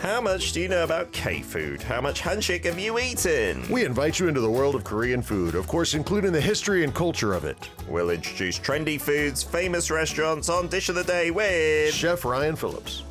How much do you know about K-food? How much hanshik have you eaten? We invite you into the world of Korean food, of course, including the history and culture of it. We'll introduce trendy foods, famous restaurants on Dish of the Day with Chef Ryan Phillips.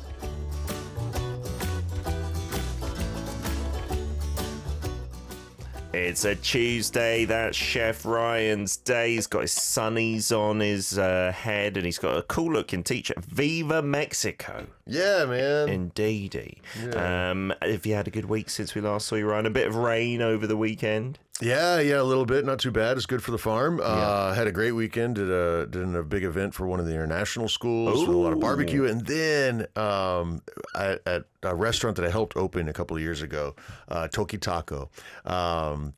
It's a Tuesday, that's Chef Ryan's day. He's got his sunnies on his head and he's got a cool looking t-shirt. Viva Mexico. Yeah, man. Indeedy. Yeah. Have you had a good week since we last saw you, Ryan? A bit of rain over the weekend? Yeah, a little bit. Not too bad. It's good for the farm. Had a great weekend. Did a big event for one of the international schools. With a lot of barbecue. And then at a restaurant that I helped open a couple of years ago, Toki Taco,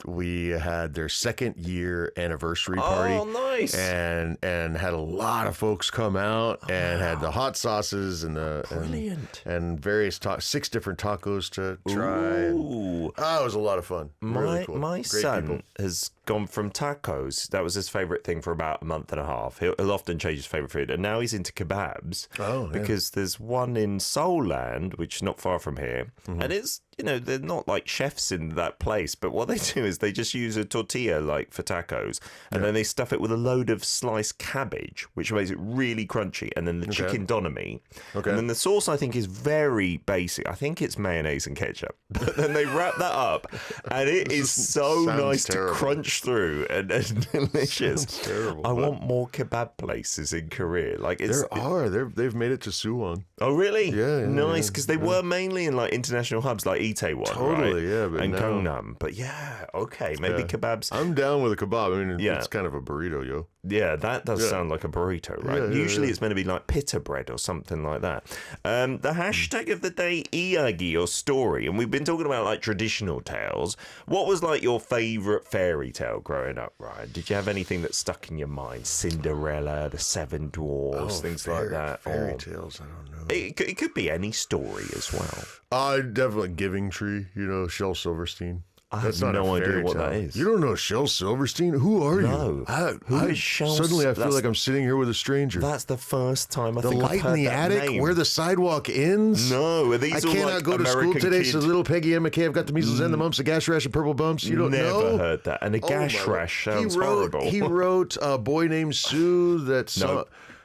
we had their second year anniversary party. Oh, nice. And had a lot of folks come out and had the hot sauces and Brilliant. and various 6 different tacos to try. Ooh. It was a lot of fun. Really cool. My Great son people. has gone from tacos. That was his favorite thing for about a month and a half. He'll often change his favorite food, and now he's into kebabs. Oh, yeah. Because there's one in Seoul Land, which is not far from here, and it's, they're not like chefs in that place, but what they do is they just use a tortilla like for tacos, and then they stuff it with a load of sliced cabbage, which makes it really crunchy, and then the chicken donomy. Okay. And then the sauce, I think, is very basic. I think it's mayonnaise and ketchup. But then they wrap that up, and it is so nice terrible. to crunch through and delicious. Terrible. I want more kebab places in Korea. Like They've made it to Suwon. Oh, really? Yeah, nice, because they were mainly in like international hubs like Itaewon, Totally, right? yeah, but and now- Gangnam. But yeah, okay, maybe kebabs. I'm down with a kebab. I mean, Yeah. it's kind of a burrito, yo. Yeah, that does sound like a burrito, right? Yeah, Usually it's meant to be like pita bread or something like that. The hashtag of the day, Iyagi, or story. And we've been talking about like traditional tales. What was like your favourite fairy tale growing up, Ryan? Did you have anything that stuck in your mind? Cinderella, the Seven Dwarfs, things like that? Fairy tales, I don't know. It could be any story as well. Definitely Giving Tree, Shel Silverstein. I have no idea what that is. You don't know Shel Silverstein? Who are No. you? Who is Shel? Suddenly I feel That's- like I'm sitting here with a stranger. That's the first time I The think I've light heard in the that attic name. where the sidewalk ends? No, are I these all cannot like go to school American today, kid- so little Peggy Emma K, I've got the measles and the mumps, the gash rash and purple bumps. You don't Never know? heard that. And a gash my rash Lord. sounds horrible. He wrote A Boy Named Sue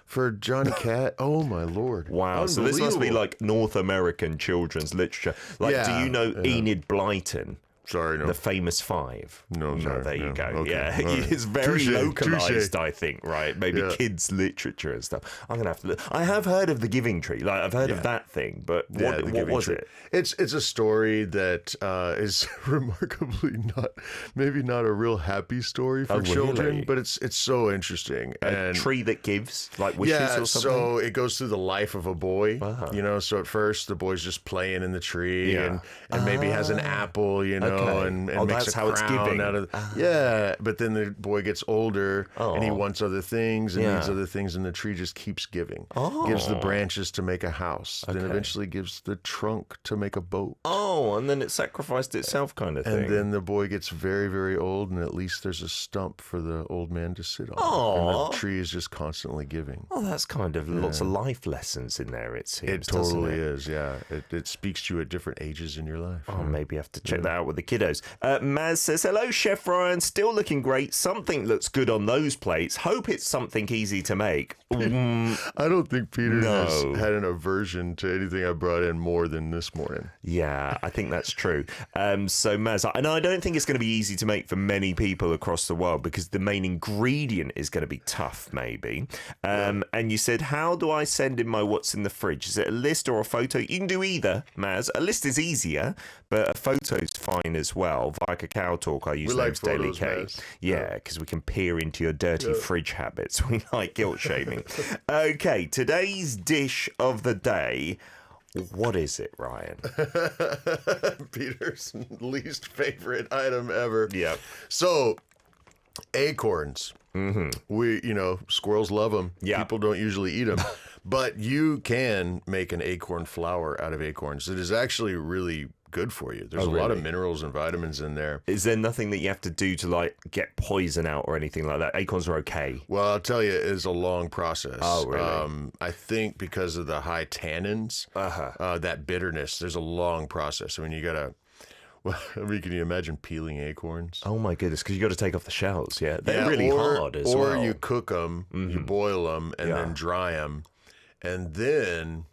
for Johnny Cat. Oh, my Lord. Wow, so this must be Unbelievable. like North American children's literature. Like, do Yeah, you know yeah. Enid Blyton? Sorry, no. The famous five. No, sorry, there you no. go. Okay, Yeah, all right. it's very Touche, localized, touche. I think, right? Maybe Yeah. kids' literature and stuff. I'm gonna have to look. I have heard of the Giving Tree. Like, I've heard of that thing, but what Giving was Tree. it? It's a story that is remarkably maybe not a real happy story for Oh, children, really? but it's so interesting. A tree that gives, like wishes or something. so it goes through the life of a boy. Uh-huh. So at first the boy's just playing in the tree Yeah. and maybe has an apple, Okay. and Oh, makes that's a how it's crown giving. out of yeah. But then the boy gets older and he Oh. wants other things and Yeah. needs other things, and the tree just keeps giving. Oh. Gives the branches to make a house, then Okay. eventually gives the trunk to make a boat. Oh, and then it sacrificed itself, kind of thing. And then the boy gets very, very old, and at least there's a stump for the old man to sit on. Aw. And the tree is just constantly giving. Oh, that's kind of lots of life lessons in there, it seems. It doesn't totally it? is, yeah. It speaks to you at different ages in your life. Oh, maybe I have to check that out with the kiddos. Maz says, hello, Chef Ryan. Still looking great. Something looks good on those plates. Hope it's something easy to make. I don't think Peter No. has had an aversion to anything I brought in more than this morning. Yeah, I think that's true. So, Maz, and I don't think it's going to be easy to make for many people across the world because the main ingredient is going to be tough, maybe. And you said, how do I send in my what's in the fridge? Is it a list or a photo? You can do either, Maz. A list is easier, but a photo's fine as well. Via Cacao Talk, I use We like those Daily photos, K. Maz. Yeah, because we can peer into your dirty fridge habits. We like guilt shaming. Okay, today's dish of the day. What is it, Ryan? Peter's least favorite item ever. Yep. So, acorns. We, squirrels love them. Yeah. People don't usually eat them. But you can make an acorn flour out of acorns. It is actually really good for you. There's a really? lot of minerals and vitamins in there. Is there nothing that you have to do to like get poison out or anything like that? Acorns are okay. Well, I'll tell you, it's a long process. Oh, really? I think because of the high tannins, that bitterness, there's a long process. I mean, you gotta. Well, I mean, can you imagine peeling acorns? Oh my goodness, because you got to take off the shells. Yeah, they're really hard as well. Or you cook them, you boil them, and then dry them, and then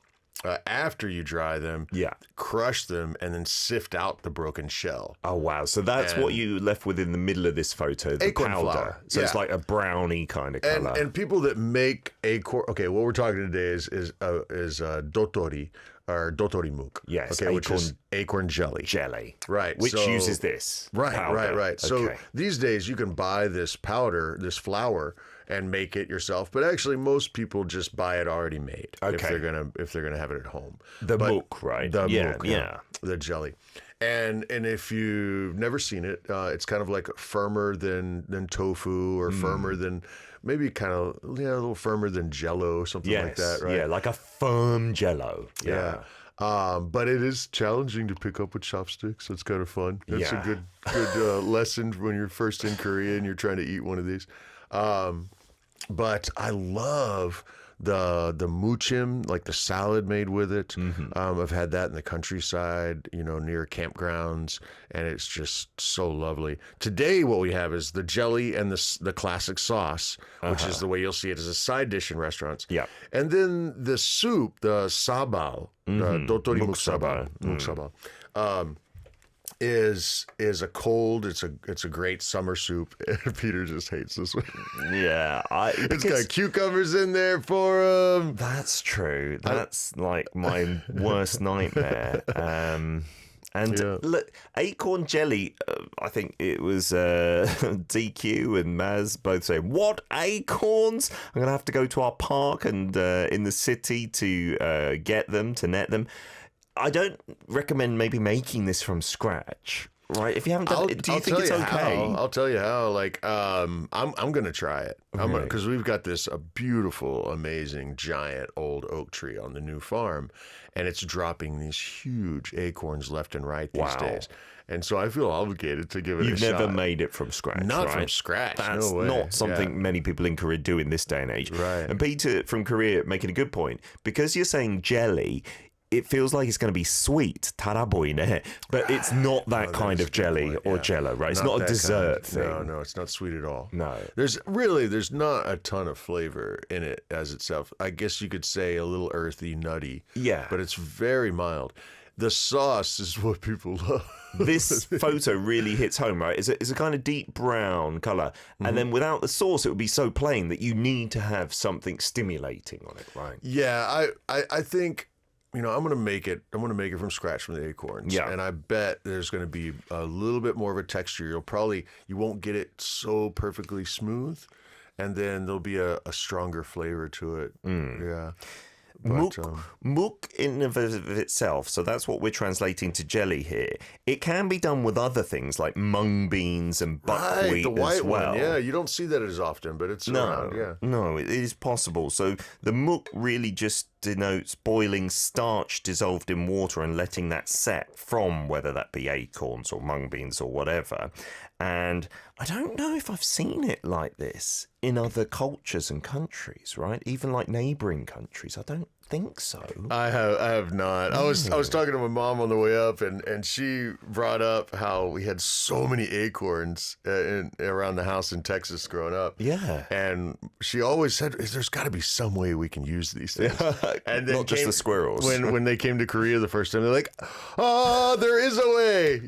after you dry them, crush them, and then sift out the broken shell. Oh wow! So that's what you left with in the middle of this photo, the acorn powder. flour. So it's like a brownie kind of color. And people that make acorn. Okay, what we're talking today is dotori. Or Dotorimuk. Yes, okay, which is acorn jelly. Jelly. Right. Which uses this. Powder. Right. So these days you can buy this powder, this flour, and make it yourself. But actually most people just buy it already made. Okay. If they're gonna have it at home. The muk, right? The muk, yeah. The jelly. And if you've never seen it, it's kind of like firmer than tofu or firmer than maybe kind of a little firmer than Jello, something like that, right? Yeah, like a firm Jello. Yeah. But it is challenging to pick up with chopsticks. So it's kind of fun. That's a good lesson when you're first in Korea and you're trying to eat one of these. But I love the muchim, like the salad made with it. I've had that in the countryside, near campgrounds, and it's just so lovely. Today, what we have is the jelly and the classic sauce, which is the way you'll see it as a side dish in restaurants. Yeah. And then the soup, the sabal, the dotorimuk muksabal, is a cold. It's a great summer soup. Peter just hates this one. Yeah, it's got cucumbers in there for him. That's true. That's like my worst nightmare. Look, acorn jelly. I think it was DQ and Maz both saying, "What acorns? I'm gonna have to go to our park and in the city to get them, to net them." I don't recommend maybe making this from scratch, right? If you haven't done it, do you think it's okay? I'll tell you how. Like, I'm gonna try it. Because we've got this beautiful, amazing, giant old oak tree on the new farm, and it's dropping these huge acorns left and right these days. And so I feel obligated to give it a shot. You've never made it from scratch, Not right? from scratch. That's no way. not something many people in Korea do in this day and age. Right. And Peter from Korea making a good point. Because you're saying jelly, it feels like it's going to be sweet, taraboine, but it's not that kind of jelly or jello, right? It's not a dessert thing. No, it's not sweet at all. No. There's not a ton of flavor in it as itself. I guess you could say a little earthy, nutty. Yeah. But it's very mild. The sauce is what people love. This photo really hits home, right? It's a kind of deep brown color. And then without the sauce, it would be so plain that you need to have something stimulating on it, right? Yeah, I think... I'm going to make it from scratch from the acorns. Yeah. And I bet there's going to be a little bit more of a texture. You won't get it so perfectly smooth. And then there'll be a stronger flavor to it. Yeah. But, Muk in and of itself, so that's what we're translating to jelly here. It can be done with other things like mung beans and buckwheat the white as well. one. Yeah, you don't see that as often, but it's around. Yeah. No, it is possible. So the muk really just denotes boiling starch dissolved in water and letting that set from whether that be acorns or mung beans or whatever. And I don't know if I've seen it like this in other cultures and countries, right? Even like neighboring countries. I don't think so. I have not. I was talking to my mom on the way up, and she brought up how we had so many acorns around the house in Texas growing up. Yeah. And she always said, "There's got to be some way we can use these things." And then not just the squirrels. When they came to Korea the first time, they're like, "Oh, there is a way,"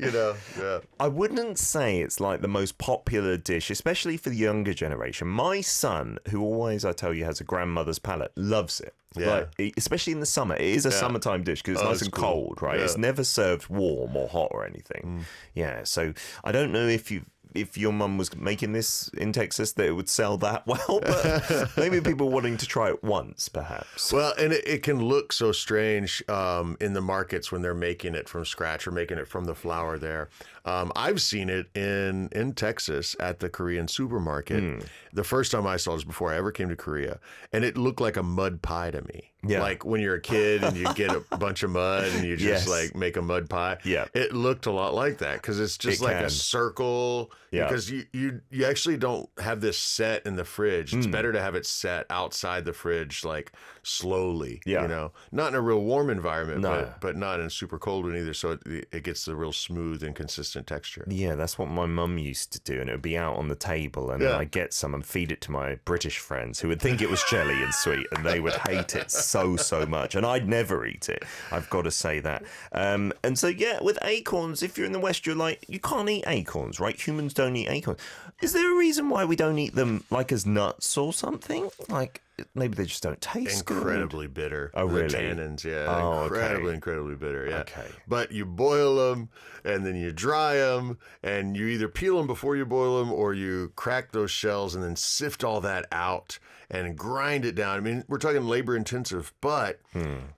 Yeah. I wouldn't say it's like the most popular dish, especially for the younger generation. My son, who always, I tell you, has a grandmother's palate, loves it. Yeah. Like, especially in the summer. It is a summertime dish because it's nice and cold, right? Yeah. It's never served warm or hot or anything. Yeah, so I don't know if your mum was making this in Texas that it would sell that well, but maybe people wanting to try it once, perhaps. Well, and it can look so strange in the markets when they're making it from scratch or making it from the flour there. I've seen it in Texas at the Korean supermarket. The first time I saw it was before I ever came to Korea, and it looked like a mud pie to me. Yeah. Like when you're a kid and you get a bunch of mud and you just Yes. like make a mud pie. Yeah. It looked a lot like that because it's just It like can. a circle. Yeah. Because you actually don't have this set in the fridge. It's better to have it set outside the fridge, like slowly. Yeah. You know, not in a real warm environment, No. but not in a super cold one either. So it gets the real smooth and consistent texture. Yeah, that's what my mum used to do, and it would be out on the table, and Yeah. I'd get some and feed it to my British friends who would think it was jelly and sweet, and they would hate it so much, and I'd never eat it. I've got to say that. And so, yeah, with acorns, if you're in the West, you're like, you can't eat acorns, right? Humans don't eat acorns. Is there a reason why we don't eat them, like as nuts or something? Like, maybe they just don't taste Incredibly bitter. Oh, really? The tannins, yeah. Oh, Incredibly bitter, yeah. Okay. But you boil them, and then you dry them, and you either peel them before you boil them, or you crack those shells and then sift all that out and grind it down. I mean, we're talking labor intensive, but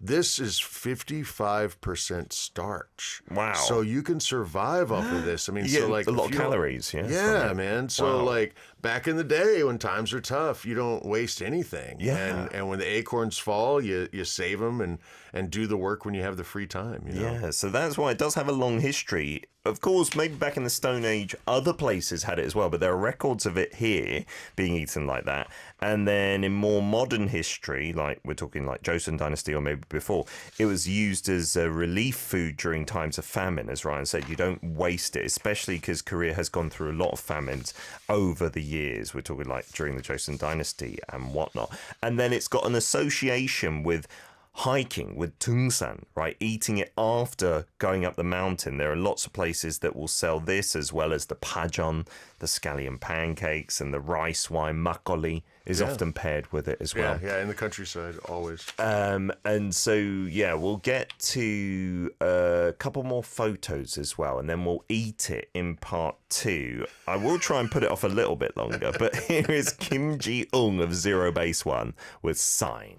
this is 55% starch. Wow. So you can survive off of this. I mean, Yeah, so like a lot if of you don't- calories, yeah. Yeah, man. So Wow. like back in the day when times are tough, you don't waste anything. Yeah. And when the acorns fall, you save them and do the work when you have the free time. You know? Yeah, so that's why it does have a long history. Of course, maybe back in the Stone Age, other places had it as well, but there are records of it here being eaten like that. And then in more modern history, like we're talking like Joseon Dynasty or maybe before, it was used as a relief food during times of famine. As Ryan said, you don't waste it, especially because Korea has gone through a lot of famines over the years. We're talking like during the Joseon Dynasty and whatnot. And then it's got an association with hiking, with tungsan, right? Eating it after going up the mountain. There are lots of places that will sell this, as well as the pajeon, the scallion pancakes, and the rice wine makgeolli is often paired with it as well. Yeah, in the countryside, always. And so, yeah, we'll get to a couple more photos as well, and then we'll eat it in part 2. I will try and put it off a little bit longer, but here is Kim Ji-ung of Zero Base One with Sign.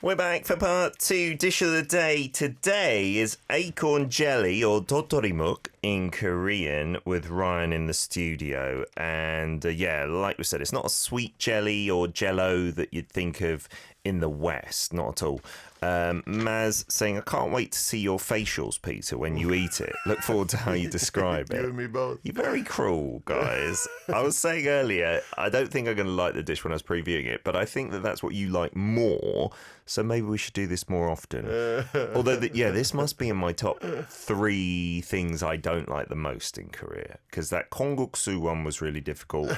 We're back for part 2, dish of the day. Today is acorn jelly, or dotorimuk in Korean, with Ryan in the studio. And yeah, like we said, it's not a sweet jelly or jello that you'd think of in the West, not at all. Maz saying, I can't wait to see your facials, Peter, when you eat it. Look forward to how you describe it. You and me both. You're very cruel, guys. I was saying earlier, I don't think I'm going to like the dish when I was previewing it, but I think that that's what you like more. So maybe we should do this more often. Although, this must be in my top 3 things I don't like the most in Korea. Because that kongguksu one was really difficult.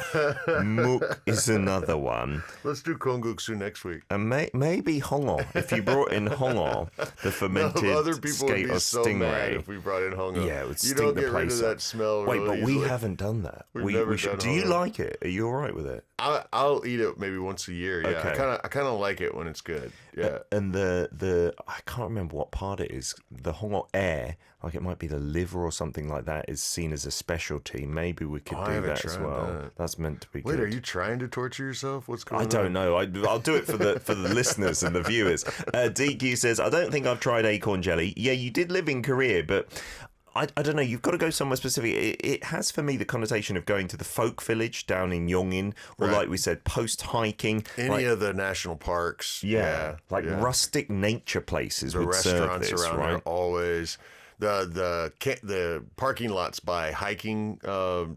Muk is another one. Let's do kongguksu next week. And maybe hongo. If you brought in hongo, the fermented Other people would skate be or so mad stingray. if we brought in hongo. Yeah, it would you stink don't the get rid place of up. that smell. Wait, really but we easily. haven't done that. We've never should. done Do you hongo. like it? Are you all right with it? I'll eat it maybe once a year. Yeah, Okay. I kind of like it when it's good. Yeah. And the I can't remember what part it is. The hongo air, like it might be the liver or something like that, is seen as a specialty. Maybe we could I do haven't that as tried well. that. That's meant to be Wait, good. are you trying to torture yourself? What's going I on? don't know. I'll do it for the listeners and the viewers. DQ says, I don't think I've tried acorn jelly. Yeah, you did live in Korea, but I don't know. You've got to go somewhere specific. It has for me the connotation of going to the folk village down in Yongin, or Right. like we said, post hiking. Any of the national parks. Yeah, like yeah. rustic nature places The would serve restaurants this, around right? there always. The parking lots by hiking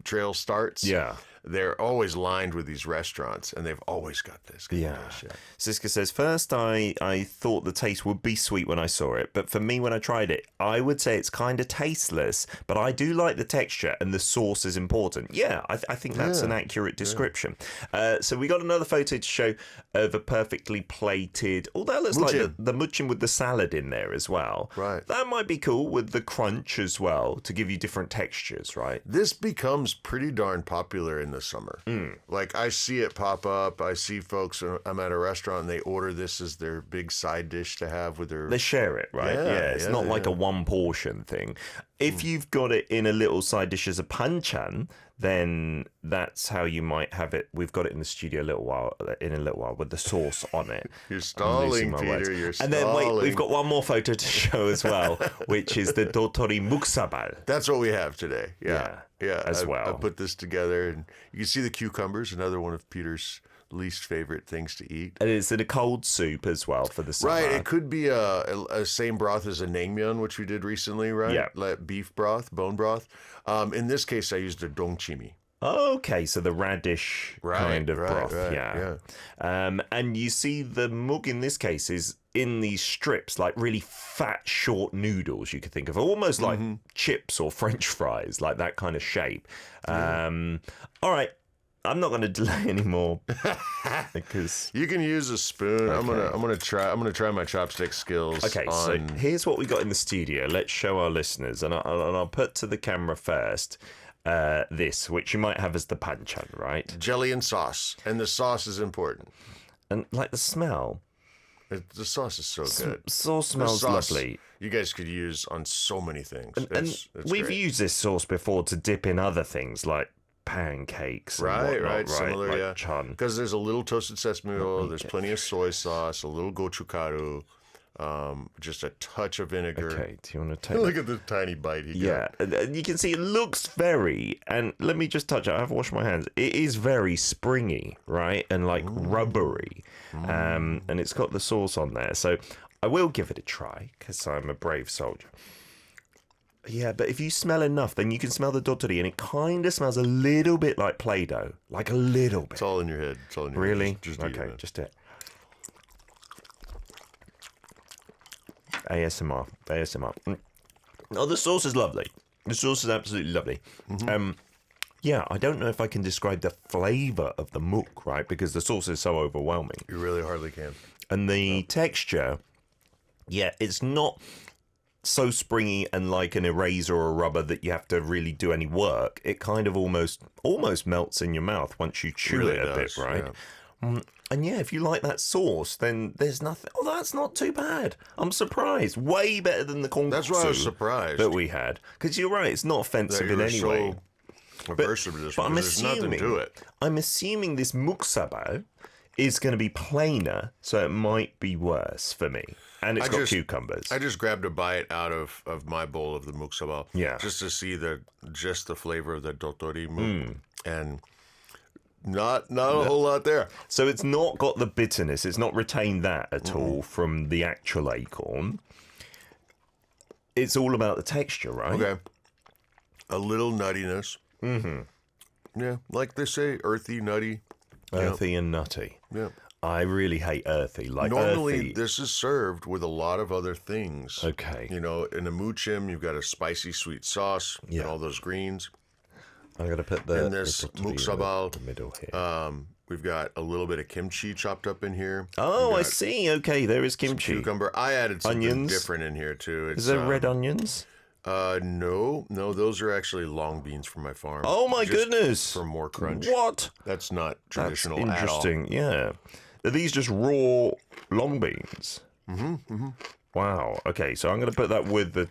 trail starts. Yeah. They're always lined with these restaurants, and they've always got this kind of dish. Siska says, first I thought the taste would be sweet when I saw it, but for me when I tried it, I would say it's kind of tasteless, but I do like the texture and the sauce is important. Yeah, I think that's an accurate description. So we got another photo to show of a perfectly plated, oh, that looks like the muchin with the salad in there as well. Right. That might be cool with the crunch as well to give you different textures, right? This becomes pretty darn popular in the summer. Like I see it pop up. I see folks. I'm at a restaurant and they order this as their big side dish to have with their. They share it, right? Yeah, It's yeah, not like yeah. a one portion thing. If you've got it in a little side dish as a panchan, then that's how you might have it. We've got it in the studio in a little while with the sauce on it. You're I'm stalling, losing my Peter. words. You're And then wait, stalling. we've got one more photo to show as well, which is the muksabal. That's what we have today. Yeah. As well. I put this together, and you can see the cucumbers, another one of Peter's least favorite things to eat. And it's in a cold soup as well for the summer. Right, it could be a same broth as a naengmyeon, which we did recently, right? Yeah. Like beef broth, bone broth. In this case, I used a dongchimi. Okay, so the radish kind of broth, yeah. And you see the mug in this case is in these strips, like really fat, short noodles you could think of, almost like chips or French fries, like that kind of shape. All right, I'm not going to delay anymore because you can use a spoon. Okay. I'm gonna try my chopstick skills. Okay, so here's what we got in the studio. Let's show our listeners, and I'll put to the camera first. This, which you might have as the panchan, right? Jelly and sauce. And the sauce is important. And like the smell. The sauce is so good. Sauce smells lovely. You guys could use on so many things. And we've used this sauce before to dip in other things like pancakes and whatnot, similar, like yeah. chun. Because there's a little toasted sesame oil, there's plenty of soy sauce, a little gochugaru, just a touch of vinegar. Okay, do you want to take... Look at the tiny bite he got. Yeah, and you can see it looks very, and let me just touch it, I've washed my hands. It is very springy, right? And like rubbery. And it's got the sauce on there. So I will give it a try because I'm a brave soldier. Yeah, but if you smell enough, then you can smell the dotori, and it kind of smells a little bit like Play-Doh. Like a little bit. It's all in your head. It's all in your really? head. Just okay, just it. ASMR. Oh, the sauce is lovely. The sauce is absolutely lovely. Yeah, I don't know if I can describe the flavor of the muk, right? Because the sauce is so overwhelming. You really hardly can. And the texture, yeah, it's not so springy and like an eraser or a rubber that you have to really do any work. It kind of almost melts in your mouth once you chew it a bit, right? Yeah. And yeah, if you like that sauce, then there's nothing. Oh, that's not too bad. I'm surprised. Way better than the konkotsu. That's why I was surprised that we had. Because you're right, it's not offensive in any way. But there's nothing to it. I'm assuming this muksabal is going to be plainer, so it might be worse for me. And it's got cucumbers. I just grabbed a bite out of my bowl of the muksabal, just to see the flavor of the dotorimuk, and not a whole lot there. So it's not got the bitterness. It's not retained that at all from the actual acorn. It's all about the texture, right? Okay. A little nuttiness. Yeah, like they say, earthy, nutty. Earthy and nutty. Yeah. I really hate earthy. Like normally, this is served with a lot of other things. Okay. You know, in a muchim, you've got a spicy sweet sauce and all those greens. I'm gonna put the in this muksabal in the middle here. We've got a little bit of kimchi chopped up in here. Oh, I see. Okay, there is kimchi. Cucumber. I added something onions different in here too. Is there red onions? No, those are actually long beans from my farm. Oh my goodness! For more crunch. What? That's not traditional. That's interesting. Yeah. Are these just raw long beans? Wow. Okay, so I'm going to put that with the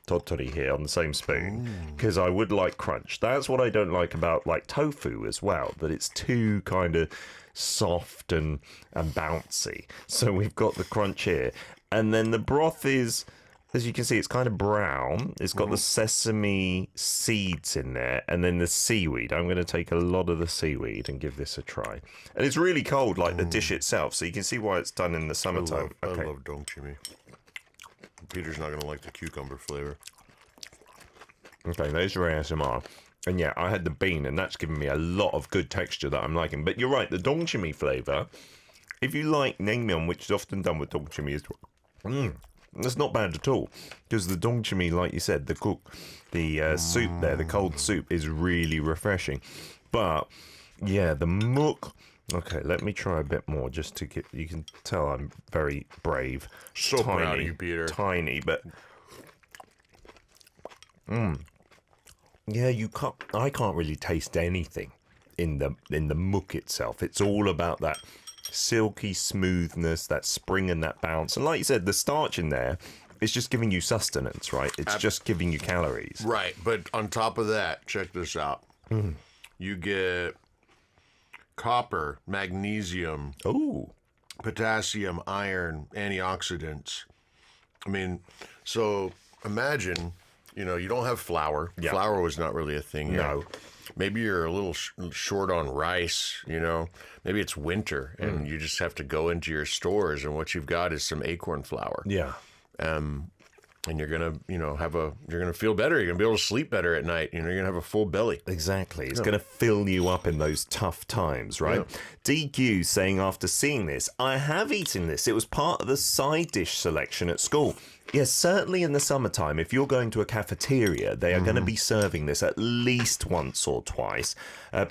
totori here on the same spoon because I would like crunch. That's what I don't like about like tofu as well, that it's too kind of soft and bouncy. So we've got the crunch here, and then the broth is, as you can see, it's kind of brown. It's got the sesame seeds in there, and then the seaweed. I'm going to take a lot of the seaweed and give this a try. And it's really cold, like the dish itself, so you can see why it's done in the summertime. I love dongchimi. Peter's not going to like the cucumber flavor. Okay, those are ASMR. And yeah, I had the bean, and that's given me a lot of good texture that I'm liking. But you're right, the dongchimi flavor, if you like naengmyeon, which is often done with dongchimi, is that's not bad at all, because the dongchimi, like you said, the soup there, the cold soup, is really refreshing. But yeah, the muk. Okay, let me try a bit more just to get. You can tell I'm very brave. So proud of you, Peter. Tiny, but yeah, I can't really taste anything in the muk itself. It's all about that silky smoothness, that spring and that bounce. And like you said, the starch in there is just giving you sustenance, right? It's just giving you calories. Right, but on top of that, check this out. You get copper, magnesium, potassium, iron, antioxidants. I mean, so imagine, you don't have flour. Yeah. Flour was not really a thing here. No. maybe you're a little short on rice, you know. Maybe it's winter and you just have to go into your stores and what you've got is some acorn flour. Yeah. And you're gonna, you're gonna feel better. You're gonna be able to sleep better at night. You're gonna have a full belly. Exactly. It's going to fill you up in those tough times, right? Yeah. DQ saying after seeing this, I have eaten this. It was part of the side dish selection at school. Yes, certainly in the summertime, if you're going to a cafeteria, they are going to be serving this at least once or twice.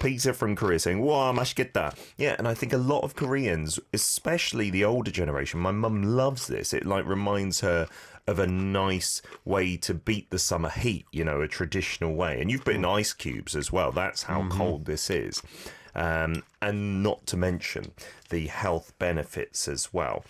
Peter from Korea saying, wow, 맛있겠다. Yeah, and I think a lot of Koreans, especially the older generation, my mum loves this. It reminds her of a nice way to beat the summer heat, a traditional way. And you've put in ice cubes as well. That's how cold this is. And not to mention the health benefits as well.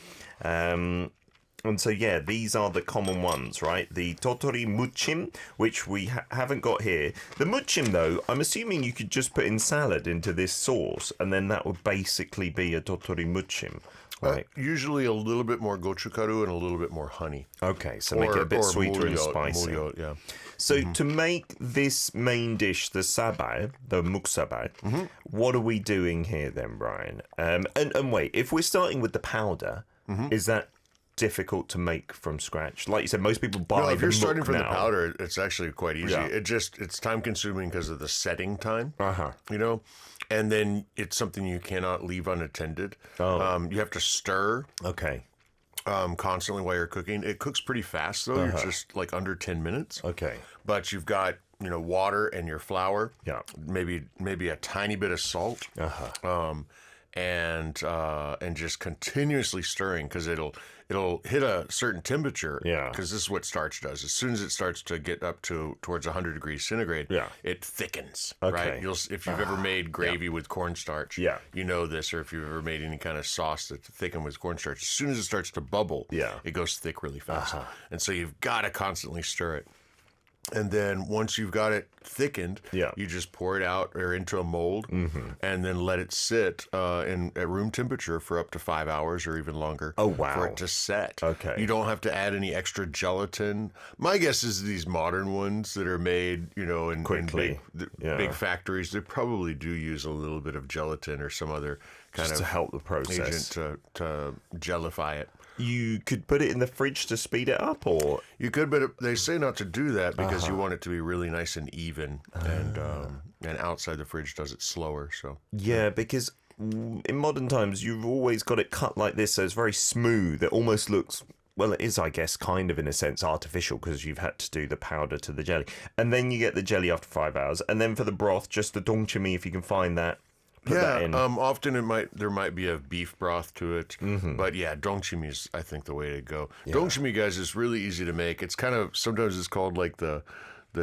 And so, yeah, these are the common ones, right? The 도토리묵, which we haven't got here. The muchim, though, I'm assuming you could just put in salad into this sauce, and then that would basically be a 도토리묵, right? Usually a little bit more gochugaru and a little bit more honey. Okay, so make it a bit sweeter and spicy. Yeah. So to make this main dish, the sabal, the muksabal, what are we doing here then, Brian? And wait, if we're starting with the powder, is that difficult to make from scratch? Like you said, most people buy. No, if you're starting from now. the powder, it's actually quite easy. Yeah. It's time consuming because of the setting time. And then it's something you cannot leave unattended. You have to stir. Okay. Constantly while you're cooking. It cooks pretty fast though. You're just like under 10 minutes. Okay. But you've got water and your flour. Yeah. Maybe a tiny bit of salt. And just continuously stirring because it'll hit a certain temperature. Yeah. Because this is what starch does. As soon as it starts to get up towards 100 degrees centigrade, it thickens. Okay. Right. If you've ever made gravy with cornstarch, you know this, or if you've ever made any kind of sauce that's thickened with cornstarch, as soon as it starts to bubble, it goes thick really fast. And so you've got to constantly stir it. And then once you've got it thickened, you just pour it out or into a mold and then let it sit at room temperature for up to 5 hours or even longer. Oh, wow. For it to set. Okay. You don't have to add any extra gelatin. My guess is these modern ones that are made, in Quickly. big factories, they probably do use a little bit of gelatin or some other kind Just of to help the process. agent to gelify it. You could put it in the fridge to speed it up, or you could, but they say not to do that because you want it to be really nice and even, and outside the fridge does it slower. So because in modern times you've always got it cut like this, so it's very smooth. It almost looks, well, it is, I guess, kind of in a sense artificial because you've had to do the powder to the jelly, and then you get the jelly after 5 hours, and then for the broth, just the dongchimi if you can find that. Often there might be a beef broth to it, but dongchimi is, I think, the way to go. Dongchimi, guys, is really easy to make. It's kind of, sometimes it's called like the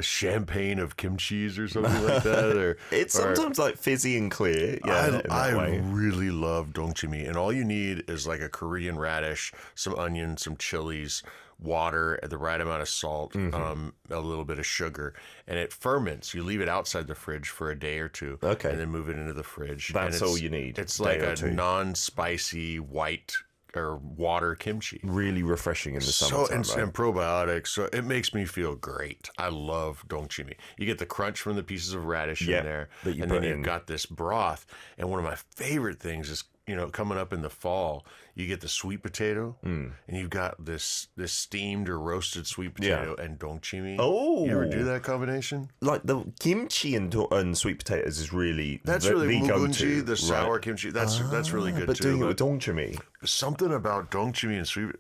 champagne of kimchis or something like that. It's sometimes like fizzy and clear. I really love dongchimi, and all you need is like a Korean radish, some onions, some chilies, water, the right amount of salt, a little bit of sugar, and it ferments. You leave it outside the fridge for a day or two, and then move it into the fridge. That's all you need. It's like a non-spicy white or water kimchi. Really refreshing in the summertime. And probiotics. So it makes me feel great. I love dongchimi. You get the crunch from the pieces of radish in there, and then you've got this broth. And one of my favorite things is, coming up in the fall, you get the sweet potato, and you've got this steamed or roasted sweet potato and dongchimi. Oh, you ever do that combination? Like the kimchi and sweet potatoes is really that's really the go-to, the sour kimchi. That's really good but too. Doing it with dongchimi, something about dongchimi and sweet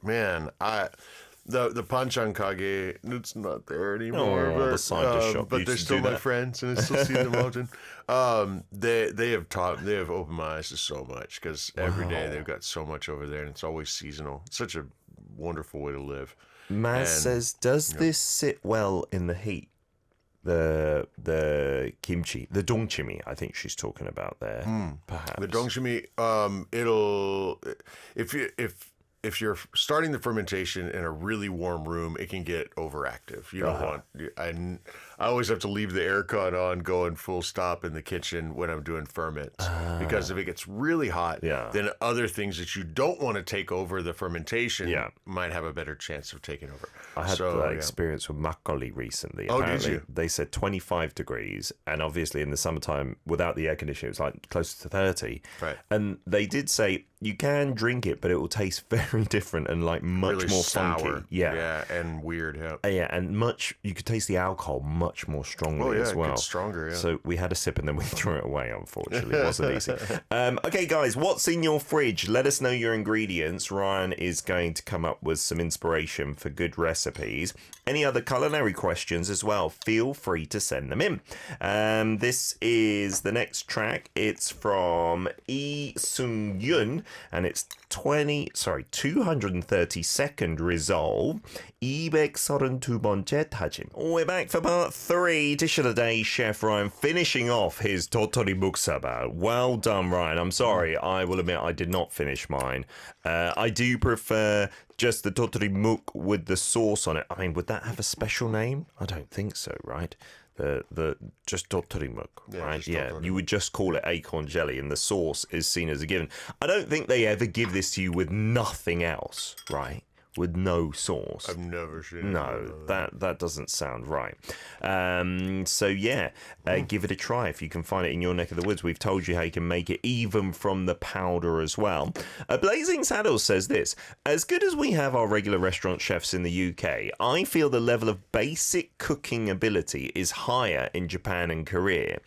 the panchan kage, it's not there anymore. The side dish shop. But they're still my friends, and I still see them often. They have opened my eyes to so much because every day they've got so much over there, and it's always seasonal. It's such a wonderful way to live. Maz says, does this sit well in the heat? The kimchi, the dongchimi, I think she's talking about there. Perhaps the dongchimi. if you're starting the fermentation in a really warm room, it can get overactive. You don't want. I always have to leave the aircon on, going full stop in the kitchen when I'm doing ferments, because if it gets really hot, then other things that you don't want to take over the fermentation might have a better chance of taking over. I had that experience with makgeolli recently. Oh, Apparently, did you? They said 25 degrees, and obviously in the summertime, without the air conditioning, it was like closer to 30. Right. And they did say you can drink it, but it will taste very different and like much Really more sour. funky. Yeah, and weird. Yeah. Yeah, and you could taste the alcohol much more strongly as it well. gets stronger, yeah. So we had a sip and then we threw it away, unfortunately. It wasn't easy. Okay, guys, what's in your fridge? Let us know your ingredients. Ryan is going to come up with some inspiration for good recipes. Any other culinary questions as well, feel free to send them in. This is the next track. It's from Lee Sung Yun, and it's 232nd resolve. 232번째 다짐. We're back for part 3. Dish of the day, Chef Ryan finishing off his 도토리묵 muksabal. Well done, Ryan. I'm sorry. I will admit I did not finish mine. I do prefer just the dotorimuk with the sauce on it. I mean, would that have a special name? I don't think so, right? The just dotorimuk, right? Yeah, you would just call it acorn jelly, and the sauce is seen as a given. I don't think they ever give this to you with nothing else, right? With no sauce. I've never seen it. No, that doesn't sound right. So yeah, give it a try if you can find it in your neck of the woods. We've told you how you can make it even from the powder as well. Blazing Saddles says this: as good as we have our regular restaurant chefs in the UK, I feel the level of basic cooking ability is higher in Japan and Korea.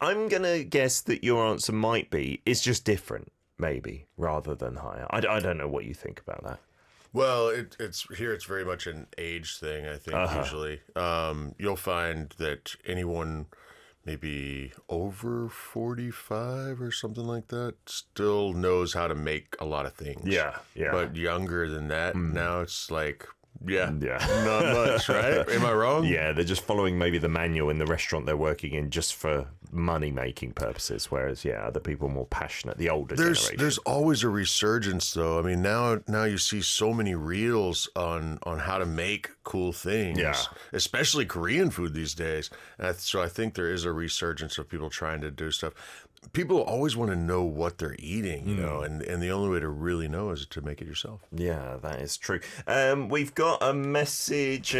I'm gonna guess that your answer might be it's just different, maybe, rather than higher. I don't know what you think about that. Well, it's very much an age thing, I think, usually. You'll find that anyone maybe over 45 or something like that still knows how to make a lot of things. Yeah. But younger than that, now it's like, not much, right? Am I wrong? Yeah, they're just following maybe the manual in the restaurant they're working in just for money-making purposes, whereas, other people are more passionate, the older generation. There's always a resurgence, though. I mean, now you see so many reels on how to make cool things, especially Korean food these days. So I think there is a resurgence of people trying to do stuff. People always want to know what they're eating, you know, and the only way to really know is to make it yourself. Yeah, that is true. We've got a message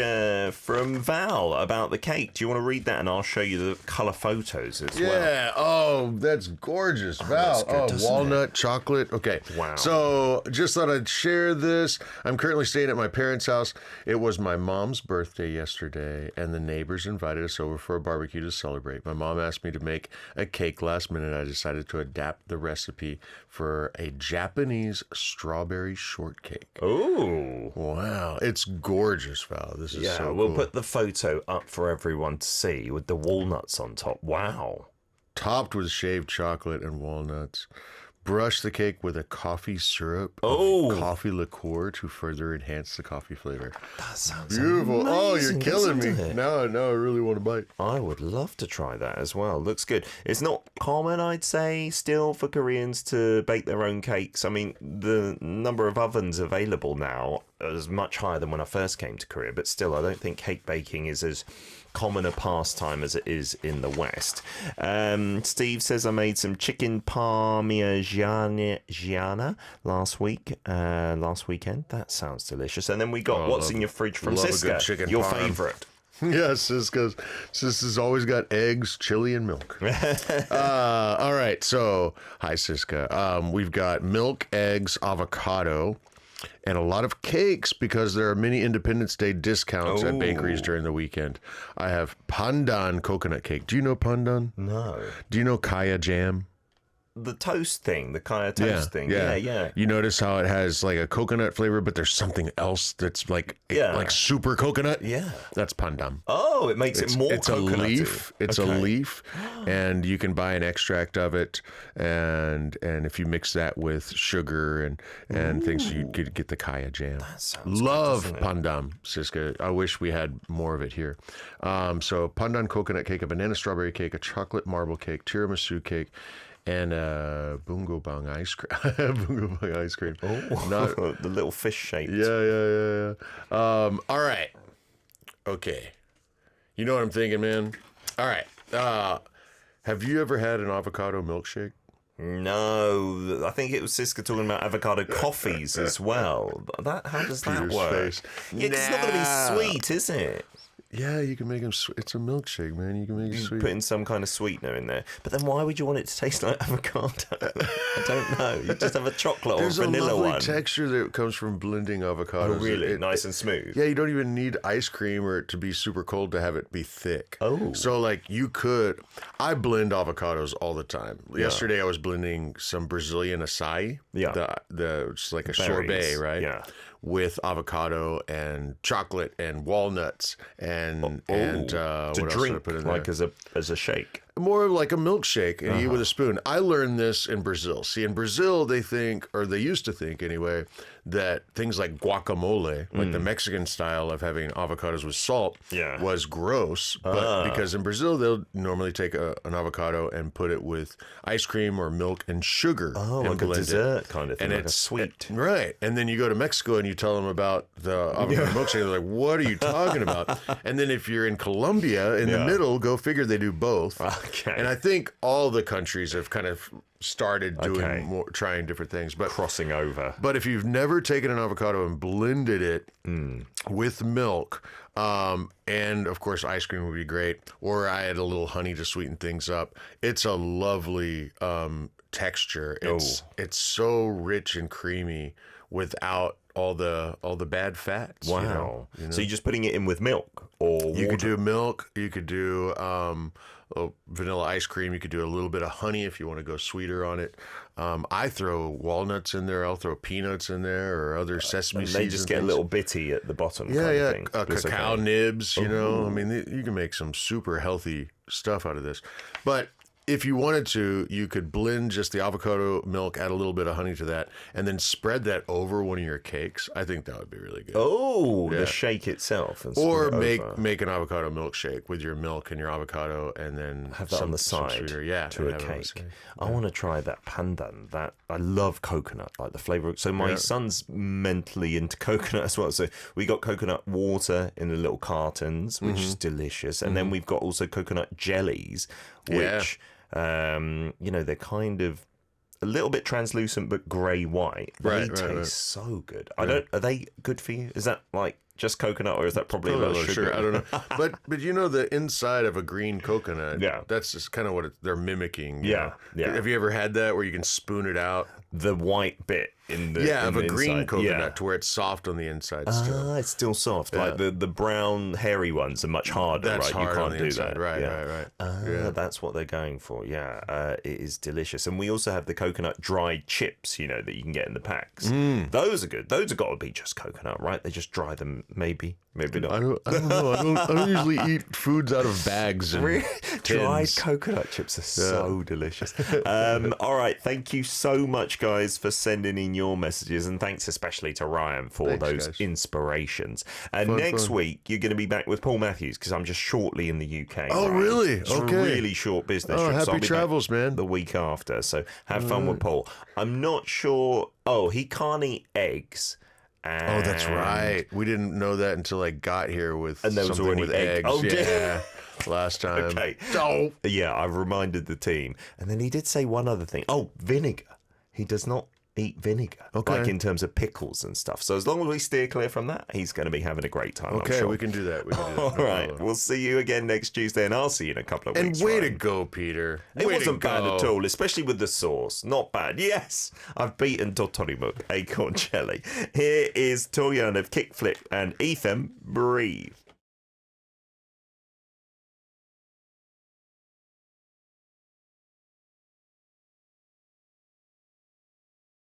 from Val about the cake. Do you want to read that? And I'll show you the colour photos as well. Yeah. Oh, that's gorgeous, Val. That's good, walnut, chocolate. Okay. Wow. So just thought I'd share this. I'm currently staying at my parents' house. It was my mom's birthday yesterday, and the neighbors invited us over for a barbecue to celebrate. My mom asked me to make a cake last minute. I decided to adapt the recipe for a Japanese strawberry shortcake. Oh. Wow. It's gorgeous, Val. This is so we'll cool. put the photo up for everyone to see with the walnuts on top. Wow. Topped with shaved chocolate and walnuts. Brush the cake with a coffee syrup Oh. of coffee liqueur to further enhance the coffee flavor. That sounds Beautiful. Oh, you're amazing, killing me. doesn't it? Now I really want to bite. I would love to try that as well. Looks good. It's not common, I'd say, still for Koreans to bake their own cakes. I mean, the number of ovens available now is much higher than when I first came to Korea, but still, I don't think cake baking is as common a pastime as it is in the West. Steve says, I made some chicken parmigiana last weekend. That sounds delicious. And then we got what's in your fridge from love a good Siska, chicken your parm. favorite. Yes, Siska's always got eggs, chili, and milk. All right, so hi, Siska. We've got milk, eggs, avocado, and a lot of cakes because there are many Independence Day discounts at bakeries during the weekend. I have pandan coconut cake. Do you know pandan? No. Do you know kaya jam? The toast thing, the kaya toast thing. Yeah. You notice how it has like a coconut flavor, but there's something else that's like super coconut? Yeah. That's pandan. Oh, it makes it more It's a coconutty. leaf. It's a leaf, and you can buy an extract of it, and if you mix that with sugar and things, you could get the kaya jam. That sounds Love good, doesn't it? pandan, Siska. I wish we had more of it here. So pandan coconut cake, a banana strawberry cake, a chocolate marble cake, tiramisu cake, and bungo bang ice cream. Bungo bang ice cream. Oh, the little fish shape. Yeah. All right. Okay. You know what I'm thinking, man? All right. Have you ever had an avocado milkshake? No, I think it was Siska talking about avocado coffees as well. How does that Peter's work? face. Yeah, 'cause it's not going to be sweet, is it? Yeah, you can make them sweet. It's a milkshake, man. You can make it sweet. Putting some kind of sweetener in there. But then why would you want it to taste like avocado? I don't know. You just have a chocolate or vanilla There's a lovely one. texture that comes from blending avocados. Oh, really? Nice and smooth. Yeah, you don't even need ice cream or it to be super cold to have it be thick. Oh. So, like, I blend avocados all the time. Yesterday, I was blending some Brazilian acai. Yeah. It's like a Berries. sorbet, right? Yeah. With avocado and chocolate and walnuts and what else to did I drink put in like there? as a shake. More like a milkshake and eat with a spoon. I learned this in Brazil. See, in Brazil, they think, or they used to think anyway, that things like guacamole, like the Mexican style of having avocados with salt, was gross. But because in Brazil, they'll normally take an avocado and put it with ice cream or milk and sugar. Oh, and like a blend dessert kind of thing, and like a sweet. Right. And then you go to Mexico and you tell them about the avocado milkshake. They're like, what are you talking about? And then if you're in Colombia, in the middle, go figure they do both. Okay. And I think all the countries have kind of started doing more, trying different things, but Crossing over. But if you've never taken an avocado and blended it with milk, and of course ice cream would be great, or I had a little honey to sweeten things up. It's a lovely texture. It's so rich and creamy without all the bad fats. Wow. You know? So you're just putting it in with milk or water? You could do milk. You could do vanilla ice cream. You could do a little bit of honey if you want to go sweeter on it. I throw walnuts in there. I'll throw peanuts in there or other sesame seeds. They just get a little bitty at the bottom. Yeah, kind of thing. cacao nibs. You know, I mean, you can make some super healthy stuff out of this. But if you wanted to, you could blend just the avocado milk, add a little bit of honey to that, and then spread that over one of your cakes. I think that would be really good. Oh, the shake itself. And Or spread it over. make an avocado milkshake with your milk and your avocado, and then have that on the side to a cake. I want to try that pandan. That I love coconut, like the flavor. So my son's mentally into coconut as well. So we got coconut water in the little cartons, which is delicious, and then we've got also coconut jellies, which they're kind of a little bit translucent but grey white. They taste so good. Are they good for you? Is that like just coconut, or is that probably a little sugar? I don't know. But you know, the inside of a green coconut, that's just kind of what they're mimicking. Yeah. Have you ever had that where you can spoon it out? The white bit in the of a green inside. coconut to where it's soft on the inside still. It's still soft. Like the brown hairy ones are much harder, That's right? hard You can't on the do inside. that. Right. That's what they're going for. Yeah, it is delicious. And we also have the coconut dried chips, that you can get in the packs. Those are good. Those have got to be just coconut, right? They just dry them, maybe not. I don't know. I don't usually eat foods out of bags and dried coconut chips are so delicious. All right, thank you so much, guys, for sending in your messages, and thanks especially to Ryan for those inspirations. And next week you're going to be back with Paul Matthews, because I'm just shortly in the UK. Oh, Ryan. really? It's a really short business trip. Happy I'll be travels, back man. The week after, so have fun with Paul. I'm not sure. Oh, he can't eat eggs. Oh, that's right. We didn't know that until I got here with and there was something already with eggs. Oh, yeah. Last time. Okay. Oh. Yeah, I've reminded the team. And then he did say one other thing. Oh, vinegar. He does not eat vinegar, like in terms of pickles and stuff. So as long as we steer clear from that, he's going to be having a great time. Okay, I'm sure. we can do that. All right, we'll see you again next Tuesday, and I'll see you in a couple of weeks. And way to Ryan. go, Peter. It Way wasn't to bad go. at all, especially with the sauce. Not bad. Yes, I've beaten Dotorimuk, Acorn jelly. Here is Torian of Kickflip and Ethan Breathe.